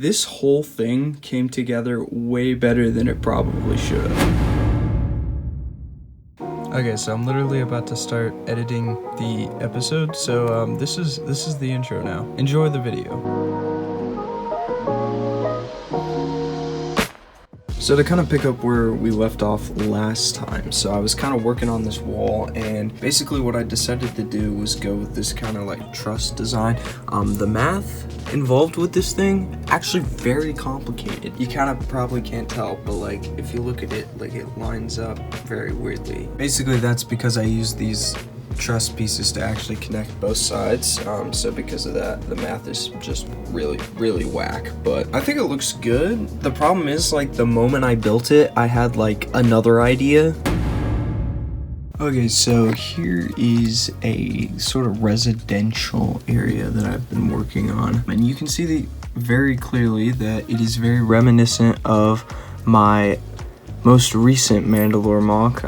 This whole thing came together way better than it probably should have. Okay, so I'm literally about to start editing the episode, so this is the intro now. Enjoy the video. So to kind of pick up where we left off last time, so I was kind of working on this wall, and basically what I decided to do was go with this kind of like truss design. The math involved with this thing, actually very complicated. You kind of probably can't tell, but like if you look at it, like it lines up very weirdly. Basically that's because I use these truss pieces to actually connect both sides, so because of that the math is just really whack, but I think it looks good. The problem is, like, the moment I built it I had like another idea. Okay, so here is a sort of residential area that I've been working on, and you can see very clearly that it is very reminiscent of my most recent Mandalore mock,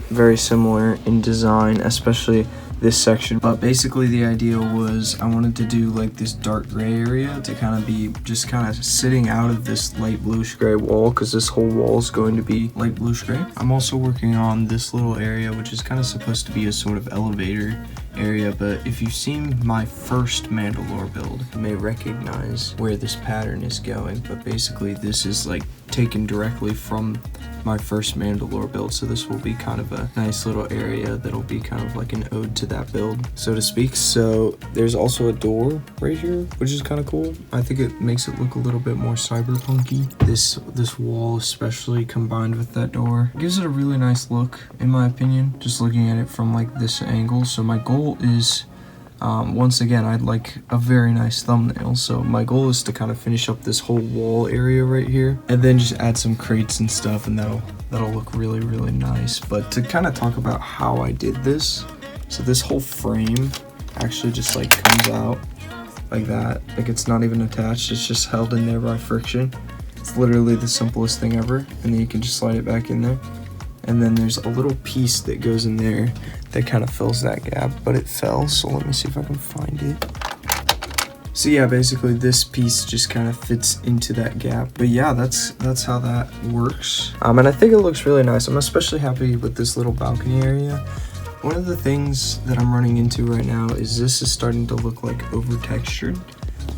very similar in design, especially this section. But basically the idea was I wanted to do like this dark gray area to kind of be just kind of sitting out of this light bluish gray wall, because this whole wall is going to be light bluish gray. I'm also working on this little area which is kind of supposed to be a sort of elevator area, but if you've seen my first Mandalore build, you may recognize where this pattern is going, but basically this is like taken directly from my first Mandalore build, so this will be kind of a nice little area that'll be kind of like an ode to that build, so to speak. So there's also a door right here, which is kind of cool. I think it makes it look a little bit more cyberpunky. This wall especially combined with that door gives it a really nice look, in my opinion, just looking at it from like this angle. So my goal is, once again, I'd like a very nice thumbnail, so my goal is to kind of finish up this whole wall area right here and then just add some crates and stuff, and that'll look really nice. But to kind of talk about how I did this, so this whole frame actually just like comes out like that, like it's not even attached, it's just held in there by friction. It's literally the simplest thing ever, and then you can just slide it back in there, and then there's a little piece that goes in there that kind of fills that gap, but it fell, so let me see if I can find it. So yeah, basically this piece just kind of fits into that gap. But yeah, that's how that works. And I think it looks really nice. I'm especially happy with this little balcony area. One of the things that I'm running into right now is this is starting to look like over textured,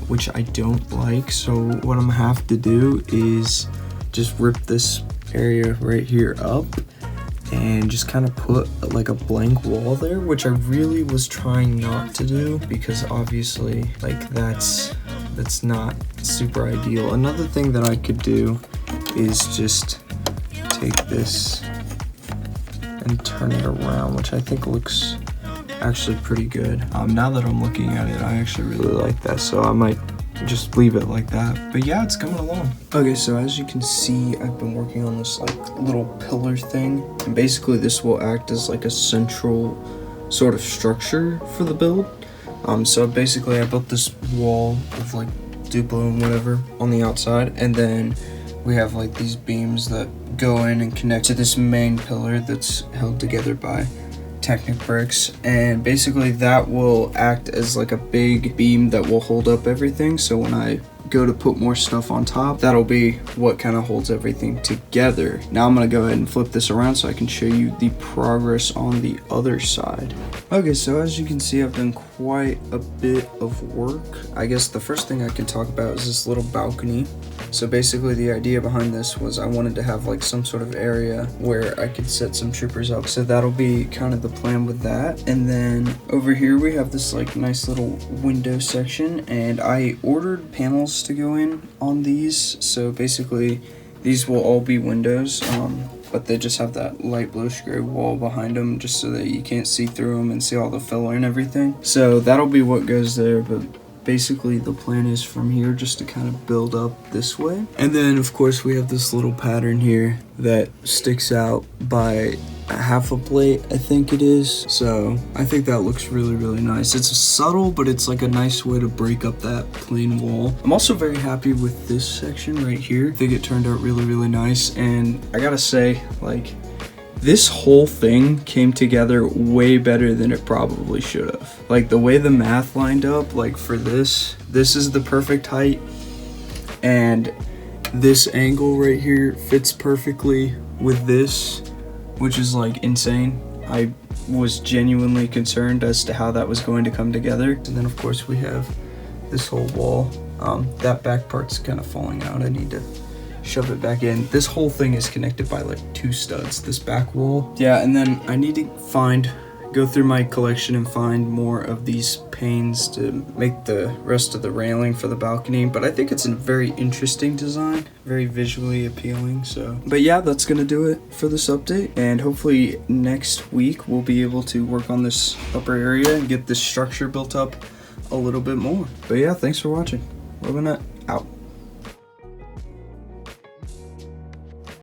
which I don't like. So what I'm gonna have to do is just rip this area right here up and just kind of put like a blank wall there, which I really was trying not to do, because obviously like that's not super ideal. Another thing that I could do is just take this and turn it around, which I think looks actually pretty good. Now that I'm looking at it, I actually really like that, so I might just leave it like that. But yeah, it's coming along. Okay, so as you can see, I've been working on this like little pillar thing, and basically this will act as like a central sort of structure for the build. So basically I built this wall of like Duplo and whatever on the outside, and then we have like these beams that go in and connect to this main pillar that's held together by Technic bricks, and basically that will act as like a big beam that will hold up everything. So when I go to put more stuff on top, that'll be what kind of holds everything together. Now I'm gonna go ahead and flip this around so I can show you the progress on the other side. Okay, so as you can see, I've done quite a bit of work. I guess the first thing I can talk about is this little balcony. So basically the idea behind this was I wanted to have like some sort of area where I could set some troopers up. So that'll be kind of the plan with that. And then over here we have this like nice little window section, and I ordered panels to go in on these. So basically these will all be windows, but they just have that light bluish gray wall behind them just so that you can't see through them and see all the filler and everything. So that'll be what goes there, but basically the plan is from here just to kind of build up this way. And then of course we have this little pattern here that sticks out by half a plate, I think it is. So I think that looks really nice. It's subtle, but it's like a nice way to break up that plain wall. I'm also very happy with this section right here. I think it turned out really nice, and I gotta say, like, this whole thing came together way better than it probably should have. Like the way the math lined up, like for this is the perfect height. and this angle right here fits perfectly with this, which is like insane. I was genuinely concerned as to how that was going to come together. And then of course we have this whole wall. That back part's kind of falling out. I need to shove it back in. This whole thing is connected by like 2 studs, this back wall. Yeah, and then I need to go through my collection and find more of these panes to make the rest of the railing for the balcony. But I think it's a very interesting design, very visually appealing. So, but yeah, that's gonna do it for this update. And hopefully next week we'll be able to work on this upper area and get this structure built up a little bit more. But yeah, thanks for watching. Robonut.